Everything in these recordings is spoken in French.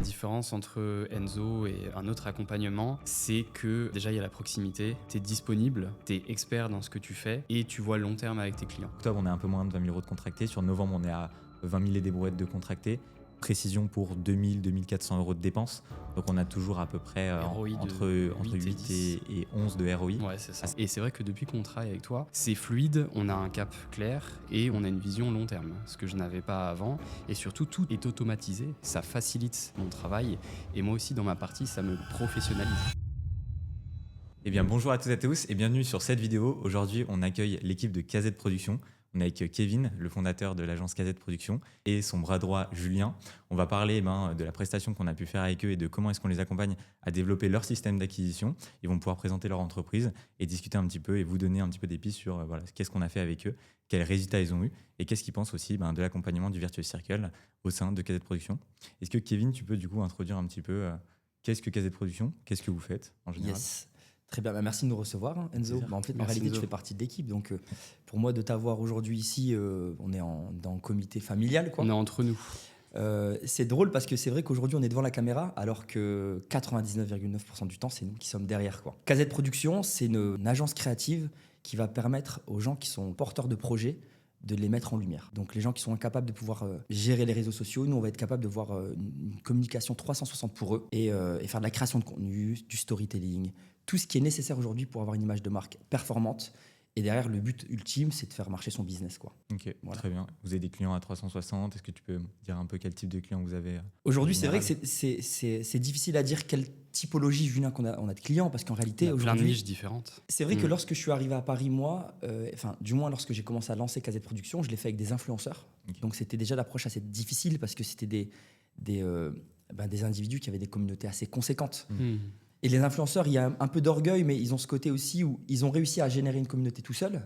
différence entre Enzo et un autre accompagnement, c'est que déjà il y a la proximité, tu es disponible, tu es expert dans ce que tu fais et tu vois long terme avec tes clients. Octobre, on est un peu moins de 20 000 euros de contractés. Sur novembre, on est à 20 000 et des brouettes de contractés. Précision pour 2 000, 2 400 euros de dépenses. Donc on a toujours à peu près ROI entre 8 et 11 de ROI. Ouais, c'est ça. Et c'est vrai que depuis qu'on travaille avec toi, c'est fluide, on a un cap clair et on a une vision long terme, ce que je n'avais pas avant. Et surtout, tout est automatisé, ça facilite mon travail. Et moi aussi, dans ma partie, ça me professionnalise. Eh bien, bonjour à toutes et à tous et bienvenue sur cette vidéo. Aujourd'hui, on accueille l'équipe de KZ Production. On est avec Kevin, le fondateur de l'agence KZ Production, et son bras droit, Julien. On va parler de la prestation qu'on a pu faire avec eux et de comment est-ce qu'on les accompagne à développer leur système d'acquisition. Ils vont pouvoir présenter leur entreprise et discuter un petit peu et vous donner un petit peu des pistes sur qu'est-ce qu'on a fait avec eux, quels résultats ils ont eu et qu'est-ce qu'ils pensent aussi de l'accompagnement du Virtuous Circle au sein de KZ Production. Est-ce que Kevin, tu peux du coup introduire un petit peu qu'est-ce que KZ Production, qu'est-ce que vous faites en général? Yes. Très bien, merci de nous recevoir, Enzo. En fait, en Merci, réalité, Enzo. tu fais partie de l'équipe. Donc, pour moi, de t'avoir aujourd'hui ici, on est dans le comité familial, quoi. On est entre nous. C'est drôle parce que c'est vrai qu'aujourd'hui, on est devant la caméra, alors que 99,9% du temps, c'est nous qui sommes derrière, quoi. KZ Production, c'est une agence créative qui va permettre aux gens qui sont porteurs de projets de les mettre en lumière. Donc les gens qui sont incapables de pouvoir gérer les réseaux sociaux, nous on va être capable de voir une communication 360 pour eux et faire de la création de contenu, du storytelling, tout ce qui est nécessaire aujourd'hui pour avoir une image de marque performante. Et derrière, le but ultime, c'est de faire marcher son business, quoi. Ok, Voilà. très bien. Vous avez des clients à 360. Est-ce que tu peux me dire un peu quel type de clients vous avez Aujourd'hui, en c'est vrai que général c'est difficile à dire quelle typologie, Julien, on a de clients, parce qu'en Il réalité, y a plein de aujourd'hui, niches différentes. c'est vrai que lorsque je suis arrivé à Paris, moi, du moins lorsque j'ai commencé à lancer KZ Production, je l'ai fait avec des influenceurs. Ok. Donc c'était déjà l'approche assez difficile parce que c'était des individus qui avaient des communautés assez conséquentes. Et les influenceurs, il y a un peu d'orgueil, mais ils ont ce côté aussi où ils ont réussi à générer une communauté tout seuls.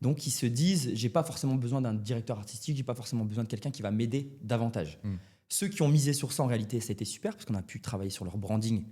Donc ils se disent, j'ai pas forcément besoin d'un directeur artistique, j'ai pas forcément besoin de quelqu'un qui va m'aider davantage. Ceux qui ont misé sur ça, en réalité, ça a été super parce qu'on a pu travailler sur leur branding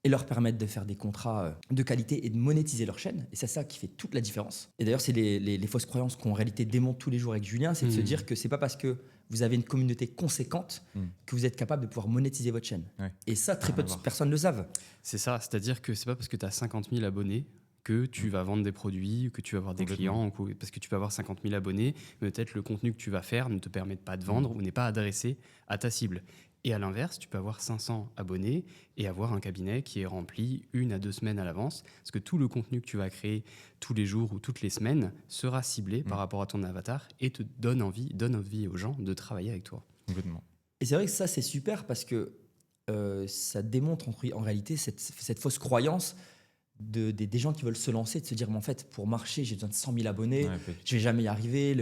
et leur permettre de faire des contrats de qualité et de monétiser leur chaîne. Et c'est ça qui fait toute la différence. Et d'ailleurs, c'est les fausses croyances qu'on en réalité démonte tous les jours avec Julien, c'est de se dire que c'est pas parce que vous avez une communauté conséquente que vous êtes capable de pouvoir monétiser votre chaîne. Ouais. Et ça, très peu de personnes le savent. C'est ça, c'est-à-dire que c'est pas parce que tu as 50 000 abonnés que tu vas vendre des produits, que tu vas avoir des clients, parce que tu peux avoir 50 000 abonnés, mais peut-être le contenu que tu vas faire ne te permet pas de vendre ou n'est pas adressé à ta cible. Et à l'inverse, tu peux avoir 500 abonnés et avoir un cabinet qui est rempli 1 à 2 semaines à l'avance, parce que tout le contenu que tu vas créer tous les jours ou toutes les semaines sera ciblé par rapport à ton avatar et te donne envie aux gens de travailler avec toi. Complètement. Et c'est vrai que ça, c'est super parce que ça démontre en réalité cette fausse croyance des gens qui veulent se lancer, de se dire, mais en fait, pour marcher, j'ai besoin de 100 000 abonnés, Ouais, je vais jamais y arriver,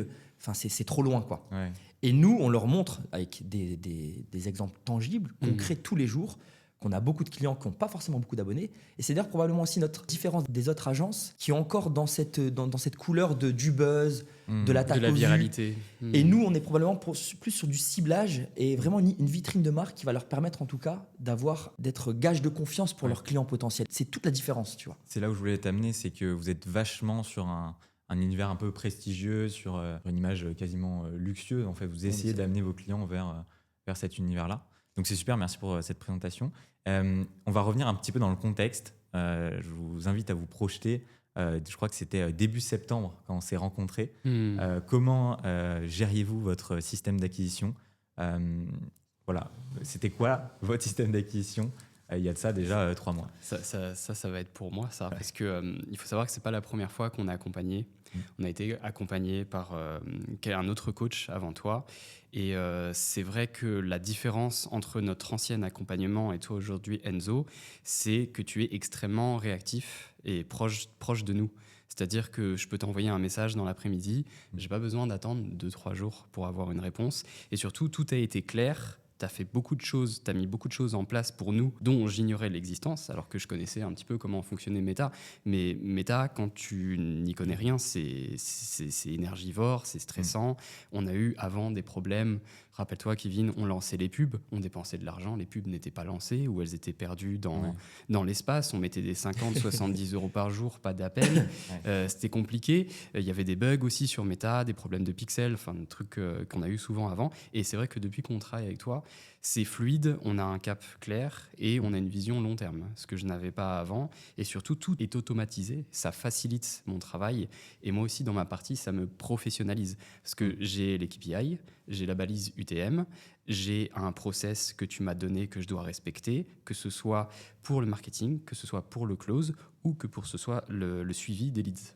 c'est trop loin, quoi. ouais. Et nous, on leur montre, avec des exemples tangibles, concrets tous les jours, qu'on a beaucoup de clients qui n'ont pas forcément beaucoup d'abonnés. Et c'est d'ailleurs probablement aussi notre différence des autres agences qui ont encore dans cette couleur du buzz, de l'attaque De la au vu. viralité. Et nous, on est probablement plus sur du ciblage et vraiment une vitrine de marque qui va leur permettre en tout cas d'être gage de confiance pour leurs clients potentiels. C'est toute la différence, tu vois. C'est là où je voulais t'amener, c'est que vous êtes vachement sur un univers un peu prestigieux, sur une image quasiment luxueuse. En fait, vous essayez d'amener vos clients vers cet univers-là. Donc c'est super, merci pour cette présentation. On va revenir un petit peu dans le contexte. Je vous invite à vous projeter. Je crois que c'était début septembre quand on s'est rencontrés. Comment gériez-vous votre système d'acquisition? Voilà, c'était quoi votre système d'acquisition il y a de ça déjà 3 mois? Ça va être pour moi, ça, parce que il faut savoir que c'est pas la première fois qu'on a accompagné. On a été accompagné par un autre coach avant toi. Et c'est vrai que la différence entre notre ancien accompagnement et toi aujourd'hui, Enzo, c'est que tu es extrêmement réactif et proche de nous. C'est-à-dire que je peux t'envoyer un message dans l'après-midi, j'ai pas besoin d'attendre 2-3 jours pour avoir une réponse. Et surtout, tout a été clair. Tu as fait beaucoup de choses, tu as mis beaucoup de choses en place pour nous dont j'ignorais l'existence, alors que je connaissais un petit peu comment fonctionnait Meta. Mais Meta, quand tu n'y connais rien, c'est énergivore, c'est stressant. On a eu avant des problèmes. Rappelle-toi, Kevin, on lançait les pubs, on dépensait de l'argent, les pubs n'étaient pas lancées ou elles étaient perdues dans l'espace. On mettait des 50, 70 euros par jour, pas d'appel. C'était compliqué. Il y avait des bugs aussi sur Meta, des problèmes de pixels, enfin, des trucs qu'on a eu souvent avant. Et c'est vrai que depuis qu'on travaille avec toi, c'est fluide, on a un cap clair et on a une vision long terme, ce que je n'avais pas avant. Et surtout, tout est automatisé, ça facilite mon travail. Et moi aussi, dans ma partie, ça me professionnalise. Parce que j'ai les KPI, j'ai la balise UTM, j'ai un process que tu m'as donné que je dois respecter, que ce soit pour le marketing, que ce soit pour le close ou que pour ce soit le suivi des leads.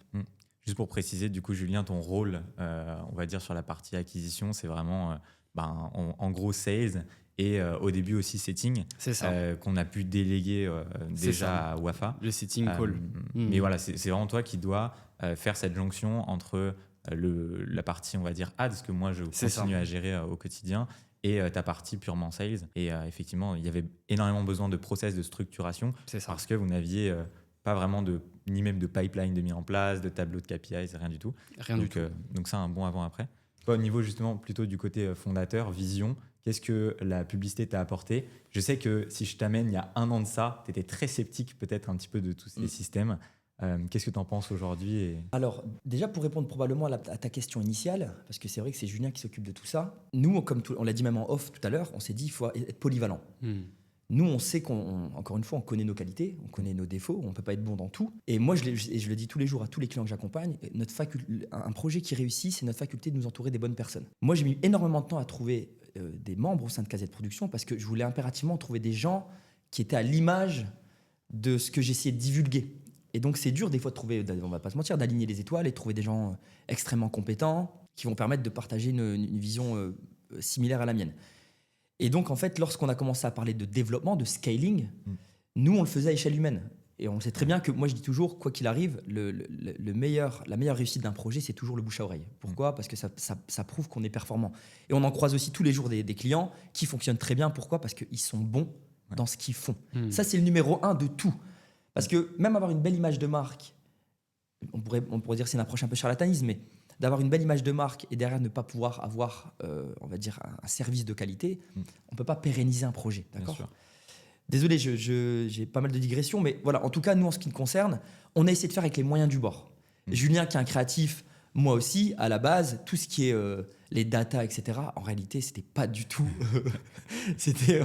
Juste pour préciser, du coup, Julien, ton rôle, on va dire sur la partie acquisition, c'est vraiment en gros sales et au début aussi setting, C'est ça. qu'on a pu déléguer déjà à Wafa. Le setting call. Mais voilà, c'est vraiment toi qui dois faire cette jonction entre la partie, on va dire, ads, que moi je C'est continue ça. à gérer au quotidien, et ta partie purement sales. Et effectivement, il y avait énormément besoin de process, de structuration, C'est ça. parce que vous n'aviez pas vraiment ni même de pipeline de mis en place, de tableau de KPIs, rien du tout. Rien du tout. Donc ça, un bon avant-après. Toi, au niveau justement plutôt du côté fondateur, vision, qu'est-ce que la publicité t'a apporté? Je sais que si je t'amène il y a 1 an de ça, tu étais très sceptique peut-être un petit peu de tous ces systèmes. Qu'est-ce que tu en penses aujourd'hui Alors, déjà pour répondre probablement à ta question initiale, parce que c'est vrai que c'est Julien qui s'occupe de tout ça, nous, comme on l'a dit même en off tout à l'heure, on s'est dit il faut être polyvalent. Nous, on sait encore une fois, on connaît nos qualités, on connaît nos défauts, on ne peut pas être bon dans tout. Et moi, je le dis tous les jours à tous les clients que j'accompagne, un projet qui réussit, c'est notre faculté de nous entourer des bonnes personnes. Moi, j'ai mis énormément de temps à trouver des membres au sein de KZ Production parce que je voulais impérativement trouver des gens qui étaient à l'image de ce que j'essayais de divulguer. Et donc, c'est dur des fois de trouver, on ne va pas se mentir, d'aligner les étoiles et de trouver des gens extrêmement compétents qui vont permettre de partager une vision similaire à la mienne. Et donc, en fait, lorsqu'on a commencé à parler de développement, de scaling, nous, on le faisait à échelle humaine. Et on sait très bien que, moi, je dis toujours, quoi qu'il arrive, la meilleure réussite d'un projet, c'est toujours le bouche à oreille. Pourquoi ? Parce que ça prouve qu'on est performant. Et on en croise aussi tous les jours des clients qui fonctionnent très bien. Pourquoi ? Parce qu'ils sont bons dans ce qu'ils font. Ça, c'est le numéro 1 de tout. Parce que même avoir une belle image de marque, on pourrait dire que c'est une approche un peu charlatanisme, mais d'avoir une belle image de marque et derrière ne pas pouvoir avoir, on va dire, un service de qualité, on ne peut pas pérenniser un projet. D'accord ? Désolé, j'ai pas mal de digressions, mais voilà, en tout cas, nous, en ce qui nous concerne, on a essayé de faire avec les moyens du bord. Julien, qui est un créatif, moi aussi, à la base, tout ce qui est les data, etc., en réalité, c'était pas du tout... c'était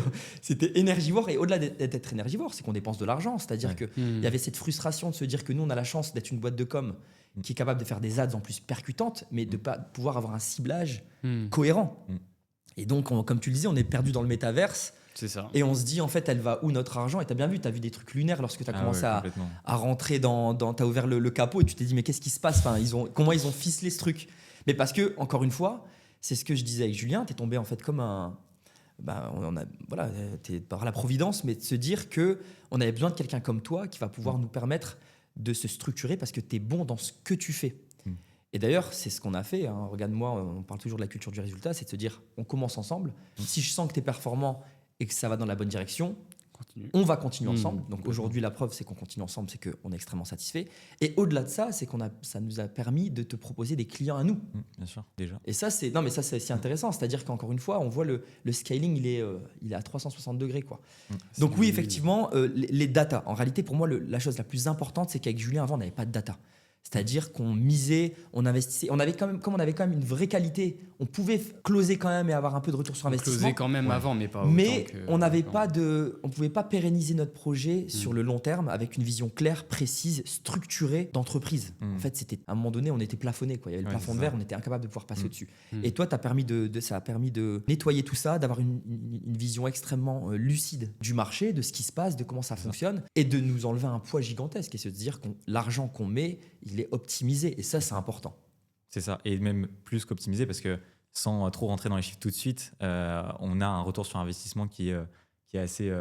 énergivore. Et au-delà d'être énergivore, c'est qu'on dépense de l'argent. C'est-à-dire qu'il y avait cette frustration de se dire que nous, on a la chance d'être une boîte de com qui est capable de faire des ads en plus percutantes, mais de ne pas pouvoir avoir un ciblage cohérent. Et donc, comme tu le disais, on est perdu dans le métaverse. C'est ça. Et on se dit, en fait, elle va où notre argent ? Et tu as bien vu, tu as vu des trucs lunaires lorsque tu as commencé à rentrer tu as ouvert le capot et tu t'es dit, mais qu'est-ce qui se passe ? Enfin, comment ils ont ficelé ce truc ? Mais parce que, encore une fois, c'est ce que je disais avec Julien, tu es tombé en fait comme un... t'es par la providence, mais de se dire qu'on avait besoin de quelqu'un comme toi qui va pouvoir nous permettre de se structurer parce que tu es bon dans ce que tu fais. Et d'ailleurs, c'est ce qu'on a fait. Hein. Regarde-moi, on parle toujours de la culture du résultat, c'est de se dire, on commence ensemble. Si je sens que tu es performant et que ça va dans la bonne direction, on va continuer ensemble. Donc aujourd'hui, la preuve, c'est qu'on continue ensemble, c'est qu'on est extrêmement satisfait. Et au-delà de ça, c'est ça nous a permis de te proposer des clients à nous. Bien sûr, déjà. Et ça, c'est si intéressant. C'est-à-dire qu'encore une fois, on voit le scaling, il est à 360 degrés, quoi. Donc oui, effectivement, les data. En réalité, pour moi, la chose la plus importante, c'est qu'avec Julien, avant, on n'avait pas de data. C'est-à-dire qu'on misait, on investissait. Comme on avait quand même une vraie qualité, on pouvait closer quand même et avoir un peu de retour sur investissement. Closer quand même avant, mais pas autant Mais que... on pouvait pas pérenniser notre projet sur le long terme avec une vision claire, précise, structurée d'entreprise. En fait, à un moment donné, on était plafonné, quoi. Il y avait le plafond de verre, on était incapable de pouvoir passer au-dessus. Et toi, ça a permis de nettoyer tout ça, d'avoir une vision extrêmement lucide du marché, de ce qui se passe, de comment ça fonctionne, et de nous enlever un poids gigantesque et se dire que l'argent qu'on met, il est optimisé. Et ça, c'est important. C'est ça. Et même plus qu'optimisé, parce que sans trop rentrer dans les chiffres tout de suite, on a un retour sur investissement qui est assez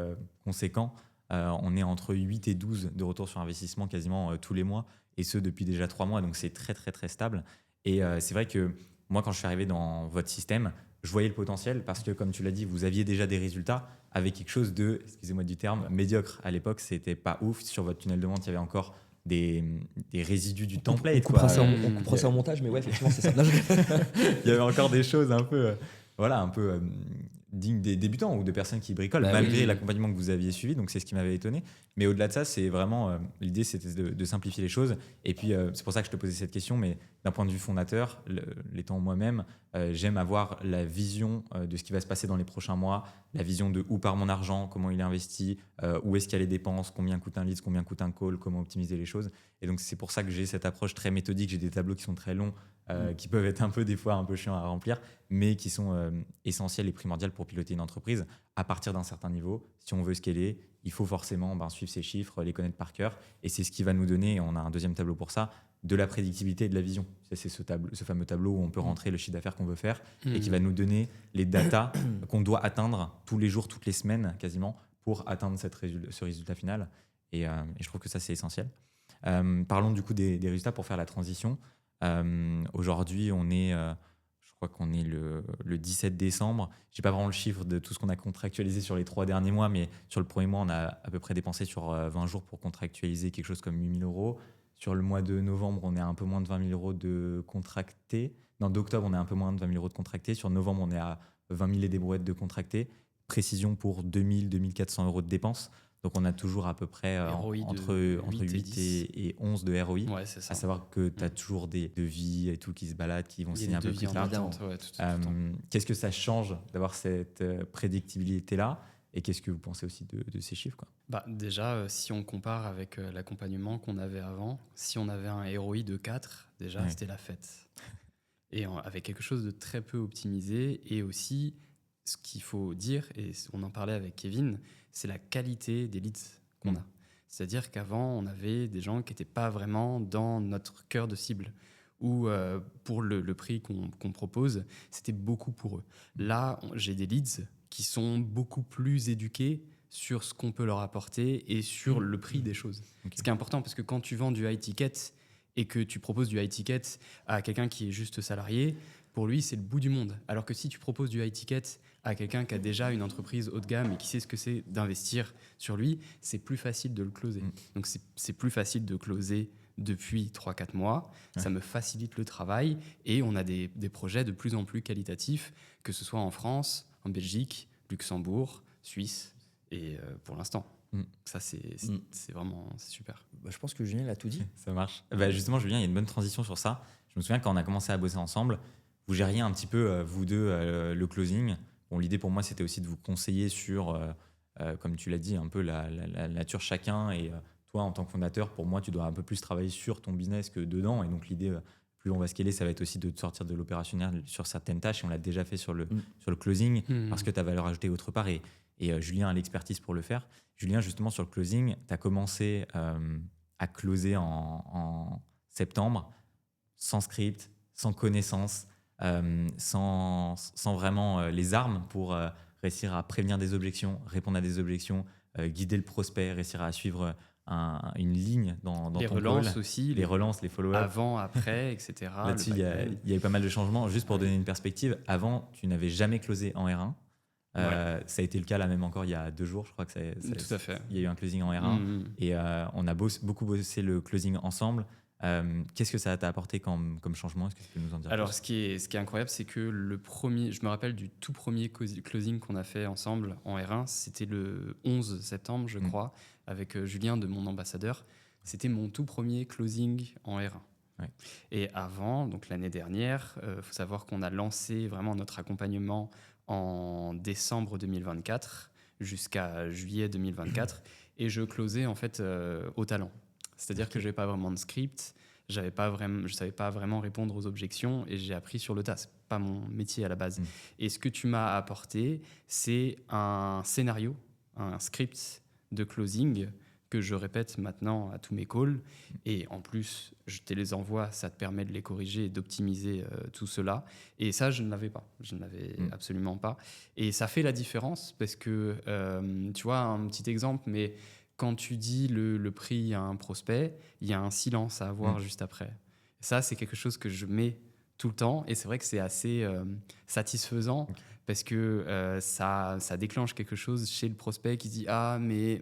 conséquent. On est entre 8 et 12 de retour sur investissement quasiment tous les mois, et ce depuis déjà 3 mois, donc c'est très très très stable. Et c'est vrai que moi, quand je suis arrivé dans votre système, je voyais le potentiel parce que, comme tu l'as dit, vous aviez déjà des résultats avec quelque chose de, excusez-moi du terme, médiocre. À l'époque, c'était pas ouf. Sur votre tunnel de vente, il y avait encore des résidus du template. On coupera ça au montage, mais ouais, effectivement, c'est ça. Il y avait encore des choses un peu digne des débutants ou de personnes qui bricolent, Bah malgré oui. l'accompagnement que vous aviez suivi. Donc, c'est ce qui m'avait étonné. Mais au-delà de ça, c'est vraiment l'idée, c'était de simplifier les choses. Et puis, c'est pour ça que je te posais cette question. Mais d'un point de vue fondateur, l'étant moi-même, j'aime avoir la vision de ce qui va se passer dans les prochains mois, la vision de où part mon argent, comment il est investi, où est-ce qu'il y a les dépenses, combien coûte un lead, combien coûte un call, comment optimiser les choses. Et donc, c'est pour ça que j'ai cette approche très méthodique. J'ai des tableaux qui sont très longs, qui peuvent être un peu des fois un peu chiants à remplir, mais qui sont essentiels et primordiales pour piloter une entreprise. À partir d'un certain niveau, si on veut scaler, il faut forcément suivre ces chiffres, les connaître par cœur. Et c'est ce qui va nous donner, et on a un deuxième tableau pour ça, de la prédictibilité et de la vision. C'est ce fameux tableau où on peut rentrer le chiffre d'affaires qu'on veut faire et qui va nous donner les datas qu'on doit atteindre tous les jours, toutes les semaines quasiment, pour atteindre ce résultat final. Et je trouve que ça, c'est essentiel. Parlons du coup des résultats pour faire la transition. Aujourd'hui, on est... je crois qu'on est le 17 décembre. Je n'ai pas vraiment le chiffre de tout ce qu'on a contractualisé sur les 3 derniers mois, mais sur le premier mois, on a à peu près dépensé sur 20 jours pour contractualiser quelque chose comme 8 000 euros. Sur le mois de novembre, on est à un peu moins de 20 000 euros de contractés. D'octobre, on est à un peu moins de 20 000 euros de contractés. Sur novembre, on est à 20 000 et des brouettes de contractés. Précision pour 2 2 400 euros de dépenses. Donc, on a toujours à peu près entre 8 et 11 de ROI. Ouais, c'est ça. À savoir que tu as toujours des devis et tout qui se baladent, qui vont signer un peu plus tard. Qu'est-ce que ça change d'avoir cette prédictibilité-là? Et qu'est-ce que vous pensez aussi de ces chiffres, quoi? Déjà, si on compare avec l'accompagnement qu'on avait avant, si on avait un ROI de 4, déjà, c'était la fête. Et avec quelque chose de très peu optimisé. Et aussi, ce qu'il faut dire, et on en parlait avec Kevin, c'est la qualité des leads qu'on a. C'est-à-dire qu'avant, on avait des gens qui n'étaient pas vraiment dans notre cœur de cible, ou pour le prix qu'on propose, c'était beaucoup pour eux. Là, j'ai des leads qui sont beaucoup plus éduqués sur ce qu'on peut leur apporter et sur le prix des choses. Okay. Ce qui est important, parce que quand tu vends du high ticket et que tu proposes du high ticket à quelqu'un qui est juste salarié, pour lui, c'est le bout du monde. Alors que si tu proposes du high ticket à quelqu'un qui a déjà une entreprise haut de gamme et qui sait ce que c'est d'investir sur lui, c'est plus facile de le closer. Donc c'est plus facile de closer depuis 3-4 mois. Ça me facilite le travail et on a des projets de plus en plus qualitatifs, que ce soit en France, en Belgique, Luxembourg, Suisse, et pour l'instant. Ça, c'est vraiment super. Je pense que Julien l'a tout dit. Ça marche. Justement, Julien, il y a une bonne transition sur ça. Je me souviens quand on a commencé à bosser ensemble, vous gériez un petit peu, vous deux, le closing. Bon, l'idée pour moi, c'était aussi de vous conseiller sur, comme tu l'as dit, un peu la nature chacun. Et toi, en tant que fondateur, pour moi, tu dois un peu plus travailler sur ton business que dedans. Et donc, l'idée... plus on va scaler, ça va être aussi de te sortir de l'opérationnel sur certaines tâches. Et on l'a déjà fait sur le closing parce que tu as valeur ajoutée autre part. Et Julien a l'expertise pour le faire. Julien, justement, sur le closing, tu as commencé à closer en septembre, sans script, sans connaissance, sans vraiment les armes pour réussir à prévenir des objections, répondre à des objections, guider le prospect, réussir à suivre une ligne dans les ton relances call. aussi, les relances, les follow-up. Avant, après, etc. Là-dessus, il y a eu pas mal de changements. Juste pour donner une perspective, avant, tu n'avais jamais closé en R1. Ça a été le cas là même encore il y a 2 jours, je crois que tout à fait. Il y a eu un closing en R1 et on a beaucoup bossé le closing ensemble. Qu'est-ce que ça t'a apporté comme changement? Est-ce que tu peux nous en dire Alors, plus? ce qui est incroyable, c'est que je me rappelle du tout premier closing qu'on a fait ensemble en R1, c'était le 11 septembre, je crois, avec Julien de Mon Ambassadeur. C'était mon tout premier closing en R1. Ouais. Et avant, donc l'année dernière, faut savoir qu'on a lancé vraiment notre accompagnement en décembre 2024 jusqu'à juillet 2024 et je closais en fait au talent. C'est-à-dire que je n'avais pas vraiment de script, je ne savais pas vraiment répondre aux objections et j'ai appris sur le tas. Ce n'est pas mon métier à la base. Et ce que tu m'as apporté, c'est un scénario, un script de closing que je répète maintenant à tous mes calls. Et en plus, je te les envoie, ça te permet de les corriger et d'optimiser tout cela. Et ça, je ne l'avais pas. Je ne l'avais absolument pas. Et ça fait la différence parce que, tu vois, un petit exemple, mais quand tu dis le prix à un prospect, il y a un silence à avoir juste après. Ça, c'est quelque chose que je mets tout le temps. Et c'est vrai que c'est assez satisfaisant parce que ça déclenche quelque chose chez le prospect qui dit « Ah, mais…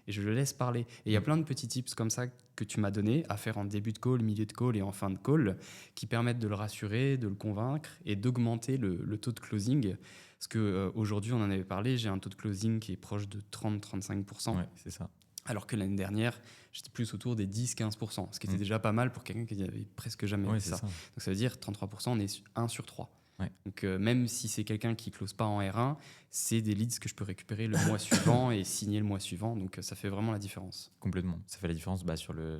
et je le laisse parler. Et il y a plein de petits tips comme ça que tu m'as donné à faire en début de call, milieu de call et en fin de call qui permettent de le rassurer, de le convaincre et d'augmenter le taux de closing. Parce qu'aujourd'hui, on en avait parlé, j'ai un taux de closing qui est proche de 30-35%. Ouais, c'est ça. Alors que l'année dernière, j'étais plus autour des 10-15%, ce qui était déjà pas mal pour quelqu'un qui n'avait presque jamais fait ça. Donc ça veut dire 33%, on est 1 sur 3. Ouais. Donc même si c'est quelqu'un qui ne close pas en R1, c'est des leads que je peux récupérer le mois suivant et signer le mois suivant. Donc ça fait vraiment la différence. Complètement. Ça fait la différence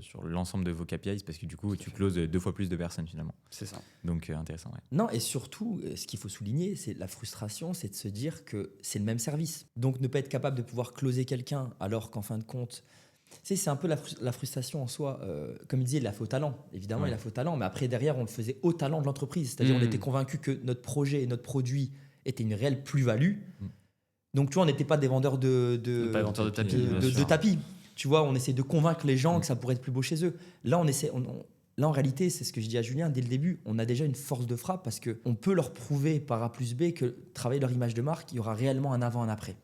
sur l'ensemble de vos KPIs parce que du coup, tu closes 2 fois plus de personnes finalement. C'est ça. Donc intéressant. Ouais. Non, et surtout, ce qu'il faut souligner, c'est la frustration, c'est de se dire que c'est le même service. Donc ne pas être capable de pouvoir closer quelqu'un alors qu'en fin de compte, c'est un peu la frustration en soi. Comme il disait, il a fait au talent. Évidemment, il a fait au talent, mais après, derrière, on le faisait au talent de l'entreprise. C'est-à-dire on était convaincu que notre projet et notre produit étaient une réelle plus-value. Donc, tu vois, on n'était pas des vendeurs de tapis. Tu vois, on essaie de convaincre les gens que ça pourrait être plus beau chez eux. Là, en réalité, c'est ce que je dis à Julien dès le début, on a déjà une force de frappe parce qu'on peut leur prouver par A plus B que travailler leur image de marque, il y aura réellement un avant, un après.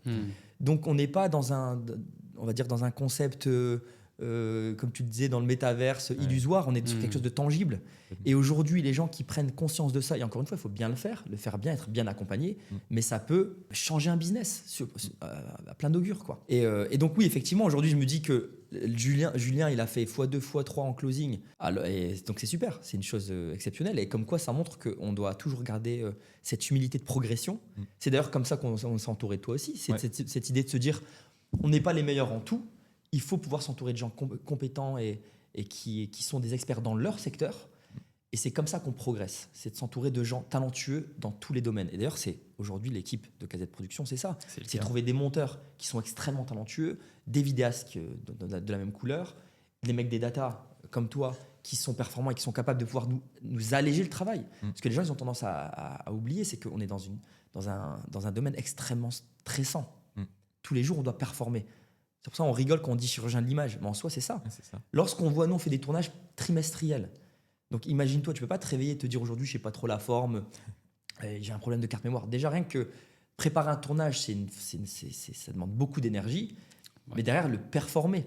Donc, on n'est pas dans un concept, comme tu le disais, dans le métaverse illusoire, on est sur quelque chose de tangible. Et aujourd'hui, les gens qui prennent conscience de ça, et encore une fois, il faut bien le faire bien, être bien accompagné, mais ça peut changer un business à plein d'augures, quoi. Et donc oui, effectivement, aujourd'hui, je me dis que Julien, il a fait x2, x3 en closing. Alors, et donc c'est super, c'est une chose exceptionnelle. Et comme quoi, ça montre qu'on doit toujours garder cette humilité de progression. C'est d'ailleurs comme ça qu'on s'est entouré de toi aussi. Cette idée de se dire, on n'est pas les meilleurs en tout. Il faut pouvoir s'entourer de gens compétents et qui sont des experts dans leur secteur. Et c'est comme ça qu'on progresse. C'est de s'entourer de gens talentueux dans tous les domaines. Et d'ailleurs, c'est aujourd'hui l'équipe de KZ Production, c'est ça. C'est trouver des monteurs qui sont extrêmement talentueux, des vidéastes de la même couleur, des mecs des data comme toi qui sont performants et qui sont capables de pouvoir nous alléger le travail. Parce que les gens, ils ont tendance à oublier, c'est qu'on est dans un domaine extrêmement stressant. Tous les jours, on doit performer. C'est pour ça qu'on rigole quand on dit chirurgien de l'image. Mais en soi, c'est ça. Lorsqu'on voit, nous, on fait des tournages trimestriels. Donc imagine-toi, tu ne peux pas te réveiller et te dire aujourd'hui, je ne sais pas trop la forme, j'ai un problème de carte mémoire. Déjà, rien que préparer un tournage, ça demande beaucoup d'énergie. Mais derrière, le performer.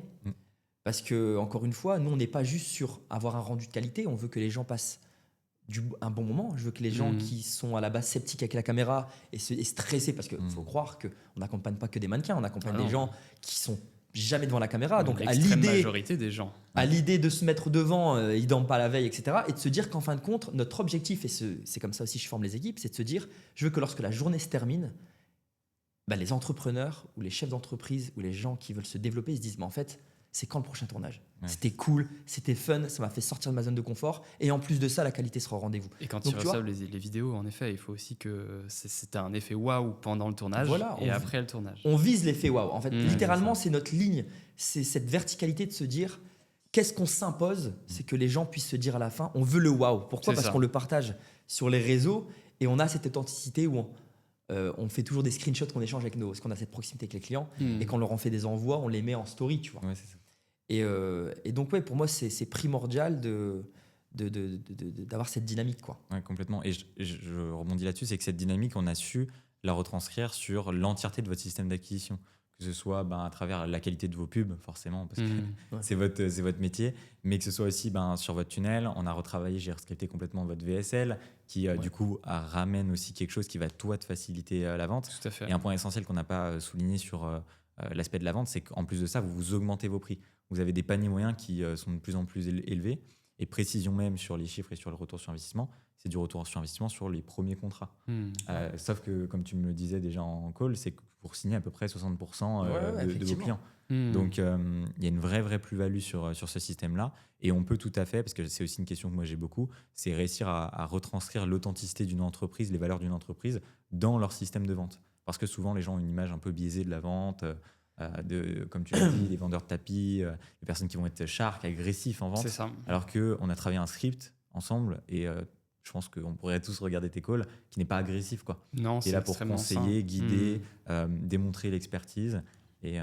Parce que, encore une fois, nous, on n'est pas juste sur avoir un rendu de qualité. On veut que les gens passent un bon moment. Je veux que les gens qui sont à la base sceptiques avec la caméra et stressés, parce qu'il faut croire qu'on n'accompagne pas que des mannequins, on accompagne des gens qui sont jamais devant la caméra. Donc à majorité des gens. À l'idée de se mettre devant, ils dorment pas la veille, etc. Et de se dire qu'en fin de compte, notre objectif, et c'est comme ça aussi que je forme les équipes, c'est de se dire, je veux que lorsque la journée se termine, les entrepreneurs ou les chefs d'entreprise ou les gens qui veulent se développer, ils se disent, mais en fait, c'est quand le prochain tournage ? C'était cool, c'était fun, ça m'a fait sortir de ma zone de confort. Et en plus de ça, la qualité sera au rendez-vous. Et quand ils reçoivent les vidéos, en effet, il faut aussi que c'était un effet waouh pendant le tournage et après le tournage. On vise l'effet waouh. En fait, littéralement, c'est notre ligne. C'est cette verticalité de se dire, qu'est-ce qu'on s'impose ? C'est que les gens puissent se dire à la fin, on veut le waouh. Pourquoi ? Parce qu'on le partage sur les réseaux et on a cette authenticité où on fait toujours des screenshots qu'on échange avec parce qu'on a cette proximité avec les clients et quand on leur en fait des envois, on les met en story, tu vois. Ouais, c'est ça. Et donc, pour moi, c'est primordial d'avoir cette dynamique, quoi. Ouais, complètement. Et je rebondis là-dessus, c'est que cette dynamique, on a su la retranscrire sur l'entièreté de votre système d'acquisition. Que ce soit à travers la qualité de vos pubs, forcément, parce que c'est votre métier, mais que ce soit aussi sur votre tunnel. On a retravaillé, j'ai rescripté complètement votre VSL, qui du coup ramène aussi quelque chose qui va toi te faciliter la vente. Tout à fait. Et un point essentiel qu'on n'a pas souligné sur l'aspect de la vente, c'est qu'en plus de ça, vous augmentez vos prix. Vous avez des paniers moyens qui sont de plus en plus élevés. Et précision même sur les chiffres et sur le retour sur investissement, c'est du retour sur investissement sur les premiers contrats. Sauf que, comme tu me le disais déjà en call, c'est que pour signer à peu près 60% de vos clients. Donc, il y a une vraie plus-value sur ce système-là. Et on peut tout à fait, parce que c'est aussi une question que moi j'ai beaucoup, c'est réussir à retranscrire l'authenticité d'une entreprise, les valeurs d'une entreprise dans leur système de vente. Parce que souvent, les gens ont une image un peu biaisée de la vente, comme tu l'as dit, les vendeurs de tapis, les personnes qui vont être shark, agressifs en vente. C'est ça. Alors qu'on a travaillé un script ensemble et je pense qu'on pourrait tous regarder tes calls, qui n'est pas agressif, quoi. Non, c'est là pour conseiller, guider, démontrer l'expertise et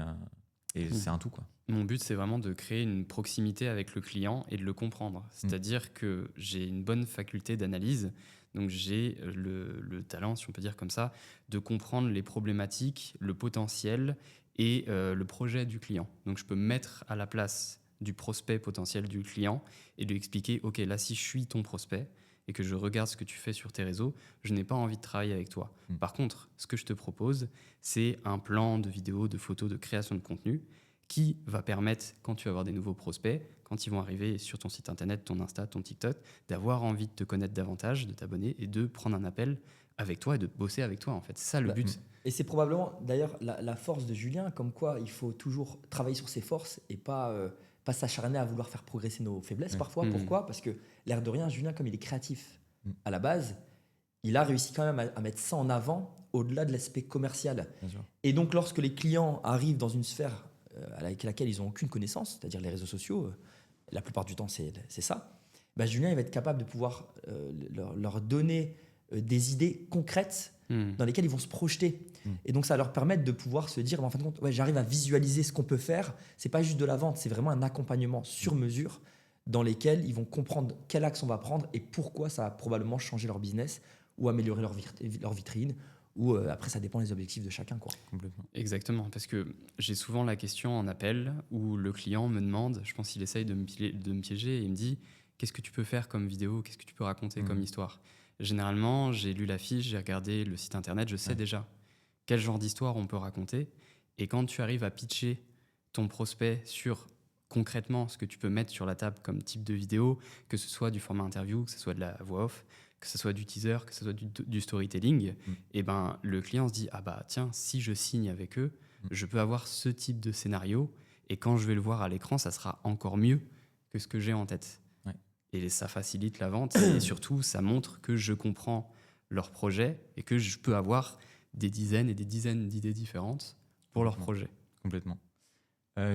c'est un tout, quoi. Mon but, c'est vraiment de créer une proximité avec le client et de le comprendre. C'est-à-dire que j'ai une bonne faculté d'analyse, donc j'ai le talent, si on peut dire comme ça, de comprendre les problématiques, le potentiel et le projet du client. Donc je peux me mettre à la place du prospect potentiel du client et lui expliquer, OK, là, si je suis ton prospect, et que je regarde ce que tu fais sur tes réseaux, je n'ai pas envie de travailler avec toi. Par contre, ce que je te propose, c'est un plan de vidéos, de photos, de création de contenu qui va permettre, quand tu vas avoir des nouveaux prospects, quand ils vont arriver sur ton site internet, ton Insta, ton TikTok, d'avoir envie de te connaître davantage, de t'abonner et de prendre un appel avec toi et de bosser avec toi, en fait. C'est ça le but. Et c'est probablement, d'ailleurs, la force de Julien, comme quoi il faut toujours travailler sur ses forces et pas s'acharner à vouloir faire progresser nos faiblesses parfois. Pourquoi ? Parce que, l'air de rien, Julien, comme il est créatif à la base, il a réussi quand même à mettre ça en avant au-delà de l'aspect commercial. Et donc, lorsque les clients arrivent dans une sphère avec laquelle ils n'ont aucune connaissance, c'est-à-dire les réseaux sociaux, la plupart du temps, c'est ça, bah, Julien, il va être capable de pouvoir leur donner des idées concrètes dans lesquelles ils vont se projeter. Et donc, ça va leur permettre de pouvoir se dire, en fin de compte, ouais, j'arrive à visualiser ce qu'on peut faire. C'est pas juste de la vente, c'est vraiment un accompagnement sur mesure dans lesquels ils vont comprendre quel axe on va prendre et pourquoi ça va probablement changer leur business ou améliorer leur vitrine. Ou après, ça dépend des objectifs de chacun, quoi. Complètement. Exactement, parce que j'ai souvent la question en appel où le client me demande, je pense qu'il essaye de me piéger et il me dit « Qu'est-ce que tu peux faire comme vidéo ? Qu'est-ce que tu peux raconter comme histoire ?» Généralement, j'ai lu la fiche, j'ai regardé le site internet, je sais déjà quel genre d'histoire on peut raconter. Et quand tu arrives à pitcher ton prospect sur concrètement ce que tu peux mettre sur la table comme type de vidéo, que ce soit du format interview, que ce soit de la voix off, que ce soit du teaser, que ce soit du storytelling, et ben, le client se dit « Ah bah tiens, si je signe avec eux, je peux avoir ce type de scénario et quand je vais le voir à l'écran, ça sera encore mieux que ce que j'ai en tête. » Et ça facilite la vente et surtout, ça montre que je comprends leur projet et que je peux avoir des dizaines et des dizaines d'idées différentes pour leur projet. Complètement.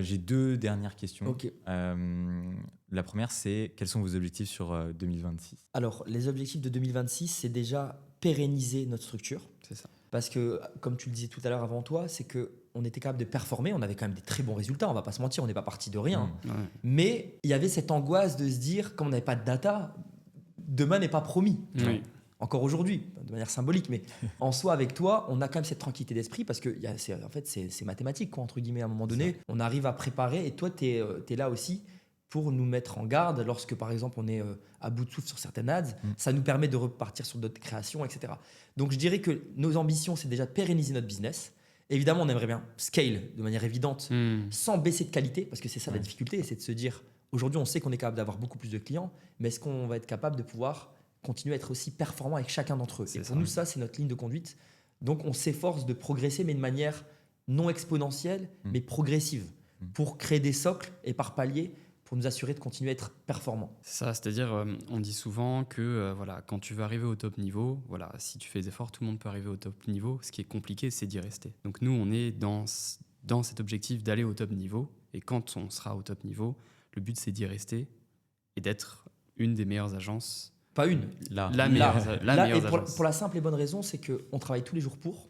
J'ai 2 dernières questions. Ok. La première, c'est quels sont vos objectifs sur 2026 ? Alors, les objectifs de 2026, c'est déjà pérenniser notre structure. C'est ça. Parce que, comme tu le disais tout à l'heure avant toi, c'est qu'on était capable de performer, on avait quand même des très bons résultats, on va pas se mentir, on n'est pas parti de rien. Ouais. Mais il y avait cette angoisse de se dire, comme on n'avait pas de data, demain n'est pas promis. Oui. Encore aujourd'hui, de manière symbolique, mais en soi, avec toi, on a quand même cette tranquillité d'esprit parce que en fait, c'est mathématique, quoi, entre guillemets. À un moment donné, on arrive à préparer et toi, tu es là aussi pour nous mettre en garde lorsque, par exemple, on est à bout de souffle sur certaines ads. Ça nous permet de repartir sur d'autres créations, etc. Donc, je dirais que nos ambitions, c'est déjà de pérenniser notre business. Évidemment, on aimerait bien scale de manière évidente, sans baisser de qualité, parce que c'est ça la difficulté, c'est de se dire, aujourd'hui, on sait qu'on est capable d'avoir beaucoup plus de clients, mais est-ce qu'on va être capable de pouvoir continuer à être aussi performant avec chacun d'entre eux. Et pour nous, ça, c'est notre ligne de conduite. Donc, on s'efforce de progresser, mais de manière non exponentielle, mais progressive, pour créer des socles et par palier, pour nous assurer de continuer à être performant. C'est ça, c'est-à-dire, on dit souvent que voilà, quand tu veux arriver au top niveau, voilà, si tu fais des efforts, tout le monde peut arriver au top niveau. Ce qui est compliqué, c'est d'y rester. Donc nous, on est dans cet objectif d'aller au top niveau. Et quand on sera au top niveau, le but, c'est d'y rester et d'être une des meilleures agences. Pas une. La meilleure Et agence. pour la simple et bonne raison, c'est qu'on travaille tous les jours pour.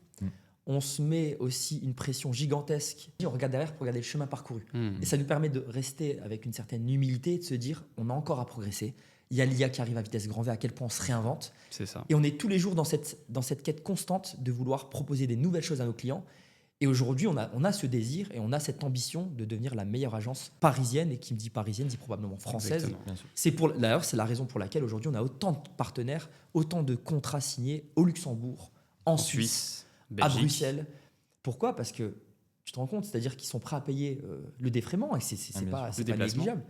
On se met aussi une pression gigantesque. On regarde derrière pour regarder le chemin parcouru. Et ça nous permet de rester avec une certaine humilité et de se dire on a encore à progresser. Il y a l'IA qui arrive à vitesse grand V, à quel point on se réinvente. C'est ça. Et on est tous les jours dans cette quête constante de vouloir proposer des nouvelles choses à nos clients. Et aujourd'hui, on a ce désir et on a cette ambition de devenir la meilleure agence parisienne. Et qui me dit parisienne, dit probablement française. D'ailleurs, c'est la raison pour laquelle aujourd'hui, on a autant de partenaires, autant de contrats signés au Luxembourg, en Suisse, Belgique. à Bruxelles. Pourquoi ? Parce que tu te rends compte, c'est-à-dire qu'ils sont prêts à payer le défraiement et c'est pas négligeable.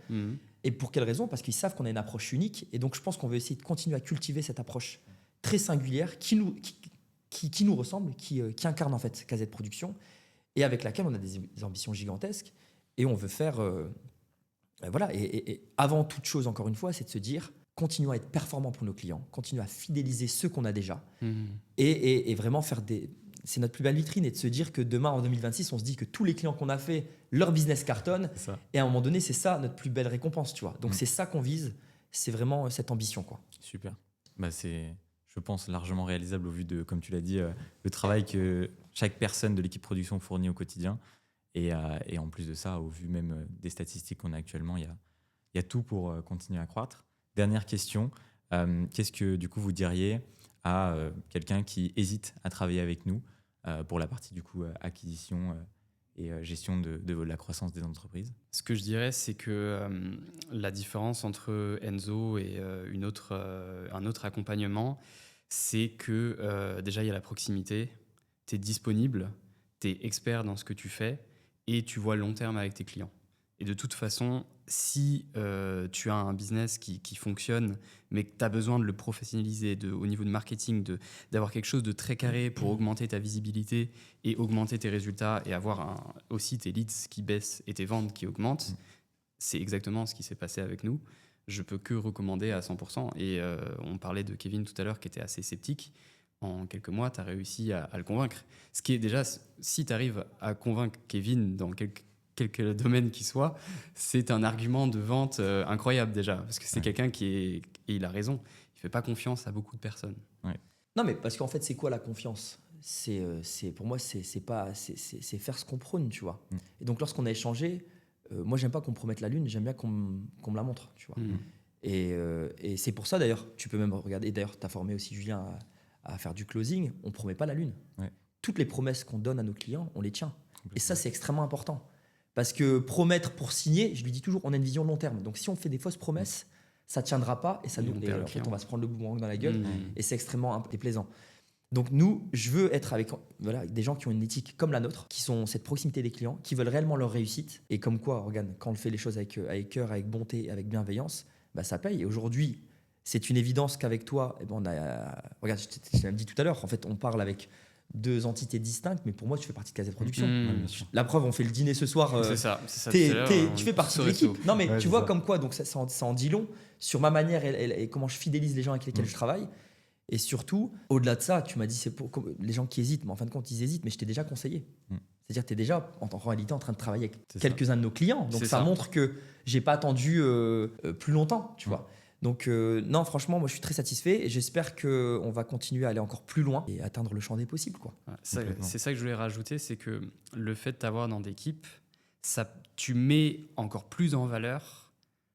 Et pour quelle raison ? Parce qu'ils savent qu'on a une approche unique. Et donc, je pense qu'on veut essayer de continuer à cultiver cette approche très singulière qui nous ressemble, qui incarne en fait KZ Production et avec laquelle on a des ambitions gigantesques. Et on veut faire... voilà. Et avant toute chose, encore une fois, c'est de se dire continuons à être performants pour nos clients, continuons à fidéliser ceux qu'on a déjà et vraiment faire des... C'est notre plus belle vitrine et de se dire que demain, en 2026, on se dit que tous les clients qu'on a fait, leur business cartonne. Et à un moment donné, c'est ça notre plus belle récompense, tu vois. Donc, c'est ça qu'on vise. C'est vraiment cette ambition, quoi. Super. Bah, c'est, je pense, largement réalisable au vu de, comme tu l'as dit, le travail que chaque personne de l'équipe production fournit au quotidien. Et en plus de ça, au vu même des statistiques qu'on a actuellement, il y a tout pour continuer à croître. Dernière question. Qu'est-ce que, du coup, vous diriez à quelqu'un qui hésite à travailler avec nous pour la partie du coup acquisition et gestion de la croissance des entreprises? Ce que je dirais, c'est que la différence entre Enzo et un autre accompagnement, c'est que déjà, il y a la proximité, tu es disponible, tu es expert dans ce que tu fais et tu vois le long terme avec tes clients. Et de toute façon, si tu as un business qui fonctionne, mais que tu as besoin de le professionnaliser au niveau de marketing, d'avoir quelque chose de très carré pour augmenter ta visibilité et augmenter tes résultats et avoir aussi tes leads qui baissent et tes ventes qui augmentent, c'est exactement ce qui s'est passé avec nous. Je peux que recommander à 100%. Et on parlait de Kevin tout à l'heure qui était assez sceptique. En quelques mois, tu as réussi à le convaincre. Ce qui est déjà, si tu arrives à convaincre Kevin dans quelque domaine qu'il soit, c'est un argument de vente incroyable déjà. Parce que c'est quelqu'un et il a raison, il ne fait pas confiance à beaucoup de personnes. Ouais. Non, mais parce qu'en fait, c'est quoi la confiance ? Pour moi, c'est faire ce qu'on prône, tu vois. Et donc, lorsqu'on a échangé, moi, j'aime pas qu'on me promette la lune, j'aime bien qu'on me la montre, tu vois. Et c'est pour ça, d'ailleurs, tu peux même regarder, d'ailleurs, tu as formé aussi Julien à faire du closing, on ne promet pas la lune. Ouais. Toutes les promesses qu'on donne à nos clients, on les tient. Et ça, c'est extrêmement important. Parce que promettre pour signer, je lui dis toujours, on a une vision long terme. Donc si on fait des fausses promesses, ça ne tiendra pas et en fait, on va se prendre le boomerang dans la gueule et c'est extrêmement déplaisant. Donc nous, je veux être avec des gens qui ont une éthique comme la nôtre, qui sont cette proximité des clients, qui veulent réellement leur réussite. Et comme quoi, regarde, quand on fait les choses avec cœur, avec bonté, avec bienveillance, ça paye. Et aujourd'hui, c'est une évidence qu'avec toi, regarde, je t'ai même dit tout à l'heure, en fait, on parle avec 2 entités distinctes, mais pour moi, tu fais partie de KZ Production. La preuve, on fait le dîner ce soir. C'est ça. Tu fais partie de l'équipe. Non, mais tu vois ça. comme quoi, donc ça en dit long sur ma manière et comment je fidélise les gens avec lesquels je travaille. Et surtout, au-delà de ça, tu m'as dit, c'est pour les gens qui hésitent, mais en fin de compte, ils hésitent, mais je t'ai déjà conseillé. C'est-à-dire que tu es déjà, en réalité, en train de travailler avec quelques-uns de nos clients. Donc ça montre que j'ai pas attendu plus longtemps, tu vois. Donc non, franchement, moi je suis très satisfait et j'espère qu'on va continuer à aller encore plus loin et atteindre le champ des possibles, quoi. C'est ça que je voulais rajouter, c'est que le fait de t'avoir dans l'équipe, tu mets encore plus en valeur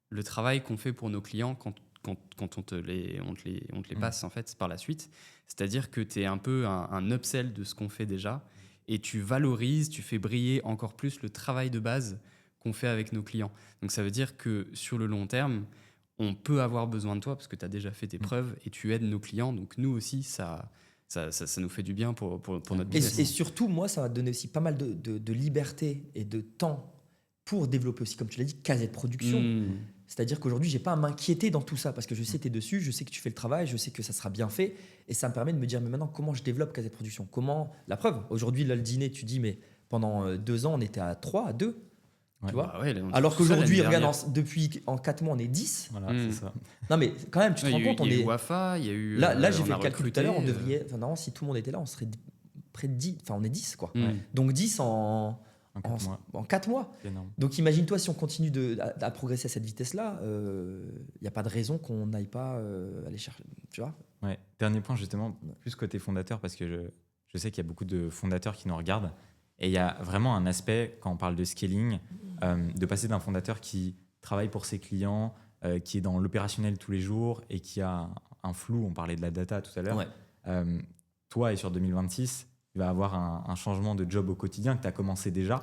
le travail qu'on fait pour nos clients quand on te les passe en fait par la suite. C'est-à-dire que tu es un peu un upsell de ce qu'on fait déjà et tu valorises, tu fais briller encore plus le travail de base qu'on fait avec nos clients. Donc ça veut dire que sur le long terme, on peut avoir besoin de toi parce que tu as déjà fait tes preuves et tu aides nos clients. Donc nous aussi, ça nous fait du bien pour notre business. Et surtout, moi, ça va donner aussi pas mal de liberté et de temps pour développer aussi, comme tu l'as dit, KZ Production. C'est-à-dire qu'aujourd'hui, je n'ai pas à m'inquiéter dans tout ça parce que je sais que tu es dessus, je sais que tu fais le travail, je sais que ça sera bien fait. Et ça me permet de me dire, mais maintenant, comment je développe KZ Production ? La preuve, aujourd'hui, là, le dîner, tu dis, mais pendant 2 ans, on était à 3, à 2. Tu vois alors qu'aujourd'hui, regarde, en 4 mois, on est 10. Voilà, c'est ça. Non, mais quand même, tu te rends compte, il y a eu Wafa, il y a eu. Là, j'ai fait le calcul tout à l'heure, on devrait. Enfin, si tout le monde était là, on serait près de 10. Enfin, on est 10, quoi. Donc 10 en 4 mois. Donc imagine-toi, si on continue à progresser à cette vitesse-là, il n'y a pas de raison qu'on n'aille pas aller chercher. Tu vois ? Ouais. Dernier point, justement, plus côté fondateur, parce que je sais qu'il y a beaucoup de fondateurs qui nous regardent. Et il y a vraiment un aspect, quand on parle de scaling, de passer d'un fondateur qui travaille pour ses clients, qui est dans l'opérationnel tous les jours et qui a un flou, on parlait de la data tout à l'heure. Toi, et sur 2026, il va avoir un changement de job au quotidien que tu as commencé déjà.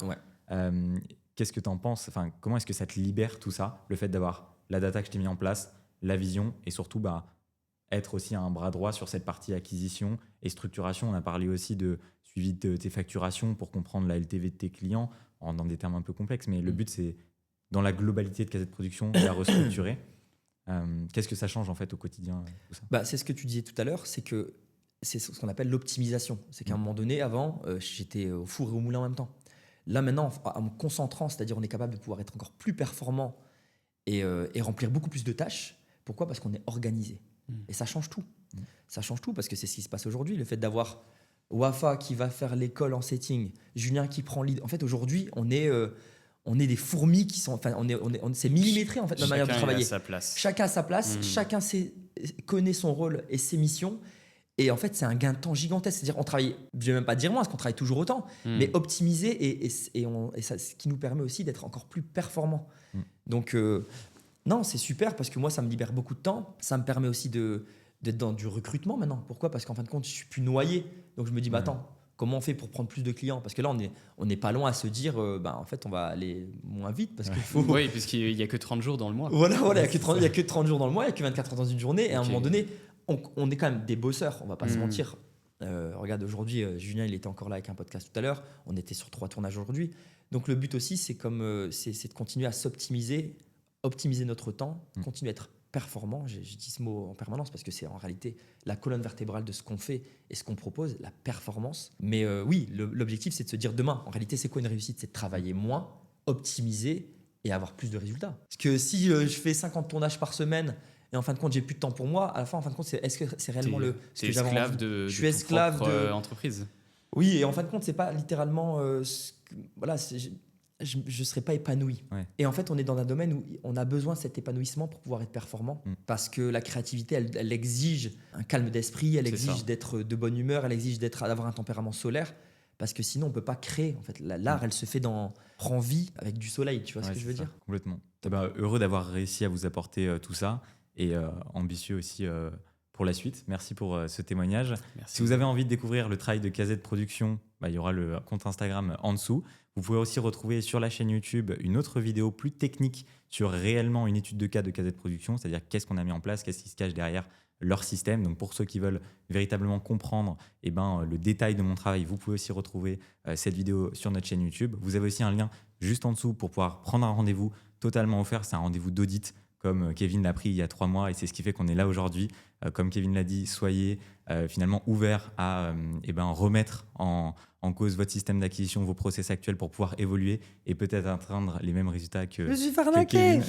Qu'est-ce que tu en penses ? Enfin, comment est-ce que ça te libère tout ça, le fait d'avoir la data que je t'ai mis en place, la vision et surtout être aussi un bras droit sur cette partie acquisition et structuration. On a parlé aussi de suivi de tes facturations pour comprendre la LTV de tes clients dans des termes un peu complexes, mais le but c'est dans la globalité de KZ Production de la restructurer. Qu'est-ce que ça change en fait au quotidien tout ça ? C'est ce que tu disais tout à l'heure, c'est ce qu'on appelle l'optimisation. C'est qu'à un moment donné, avant, j'étais au four et au moulin en même temps. Là maintenant, en me concentrant, c'est-à-dire on est capable de pouvoir être encore plus performant et remplir beaucoup plus de tâches. Pourquoi ? Parce qu'on est organisé. Et ça change tout. Ça change tout parce que c'est ce qui se passe aujourd'hui. Le fait d'avoir Wafa qui va faire l'école en setting, Julien qui prend lead. En fait, aujourd'hui, on est des fourmis qui sont. Enfin, c'est millimétré en fait notre manière de travailler. Chacun a sa place. Chacun connaît son rôle et ses missions. Et en fait, c'est un gain de temps gigantesque. C'est-à-dire, on travaille. Je vais même pas dire moins, parce qu'on travaille toujours autant, mais optimisé et ça, ce qui nous permet aussi d'être encore plus performant. Donc non, c'est super parce que moi, ça me libère beaucoup de temps. Ça me permet aussi d'être dans du recrutement maintenant. Pourquoi ? Parce qu'en fin de compte, je suis plus noyé. Donc je me dis, attends, Comment on fait pour prendre plus de clients? Parce que là, on n'est pas loin à se dire, en fait, on va aller moins vite parce qu'il faut. Oui, puisqu'il n'y a que 30 jours dans le mois. Voilà, il n'y a que 30 jours dans le mois, il n'y a que 24 heures dans une journée. Et à un moment donné, on est quand même des bosseurs, on va pas se mentir. Regarde, aujourd'hui, Julien, il était encore là avec un podcast tout à l'heure. On était sur 3 tournages aujourd'hui. Donc, le but aussi, c'est de continuer à s'optimiser, optimiser notre temps, continuer à être performant. Je dis ce mot en permanence parce que c'est en réalité la colonne vertébrale de ce qu'on fait et ce qu'on propose, la performance. Mais oui, l'objectif, c'est de se dire demain, en réalité, c'est quoi une réussite? C'est de travailler moins, optimiser et avoir plus de résultats. Parce que si je fais 50 tournages par semaine et en fin de compte, j'ai plus de temps pour moi, à la fin, en fin de compte, est-ce que c'est réellement ce que j'avais envie? Je suis esclave de entreprise. Oui, et en fin de compte, c'est pas littéralement je ne serais pas épanoui. Ouais. Et en fait, on est dans un domaine où on a besoin de cet épanouissement pour pouvoir être performant. Parce que la créativité, elle exige un calme d'esprit, elle exige d'être de bonne humeur, elle exige d'avoir un tempérament solaire. Parce que sinon, on ne peut pas créer. En fait, l'art, elle se fait prend vie avec du soleil. Tu vois ce que je veux dire? Complètement. Heureux d'avoir réussi à vous apporter tout ça et ambitieux aussi pour la suite. Merci pour ce témoignage. Merci. Si vous avez envie de découvrir le travail de KZ Production, il y aura le compte Instagram en dessous. Vous pouvez aussi retrouver sur la chaîne YouTube une autre vidéo plus technique sur réellement une étude de cas de KZ Production, c'est-à-dire qu'est-ce qu'on a mis en place, qu'est-ce qui se cache derrière leur système. Donc pour ceux qui veulent véritablement comprendre le détail de mon travail, vous pouvez aussi retrouver cette vidéo sur notre chaîne YouTube. Vous avez aussi un lien juste en dessous pour pouvoir prendre un rendez-vous totalement offert. C'est un rendez-vous d'audit comme Kevin l'a pris il y a 3 mois et c'est ce qui fait qu'on est là aujourd'hui. Comme Kevin l'a dit, soyez finalement ouverts à remettre en cause votre système d'acquisition, vos process actuels pour pouvoir évoluer et peut-être atteindre les mêmes résultats que. Je me suis fait arnaquer.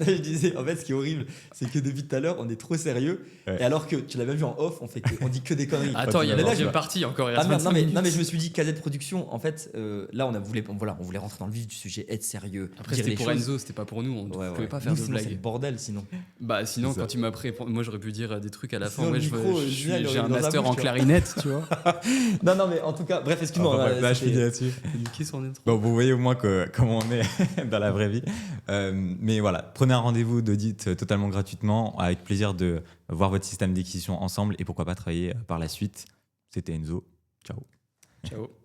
Je disais, en fait, ce qui est horrible, c'est que depuis tout à l'heure, on est trop sérieux. Ouais. Et alors que tu l'as même vu en off, on dit que des conneries. Attends, il y a la deuxième partie encore. Non, mais je me suis dit, KZ Production, en fait, là, on voulait rentrer dans le vif du sujet, être sérieux. Après, c'était pour Enzo, c'était pas pour nous. On ne pouvait pas faire de blagues. C'est le bordel, sinon. Sinon, quand tu m'as pris, moi, j'aurais pu dire des trucs à la fin. J'ai un master en clarinette, tu vois. Non, mais en tout cas, bref, excuse-moi. Je finis là-dessus. Bon, vous voyez au moins comment on est dans la vraie vie. Mais voilà, prenez un rendez-vous d'audit totalement gratuitement, avec plaisir de voir votre système d'acquisition ensemble et pourquoi pas travailler par la suite. C'était Enzo. Ciao. Ciao.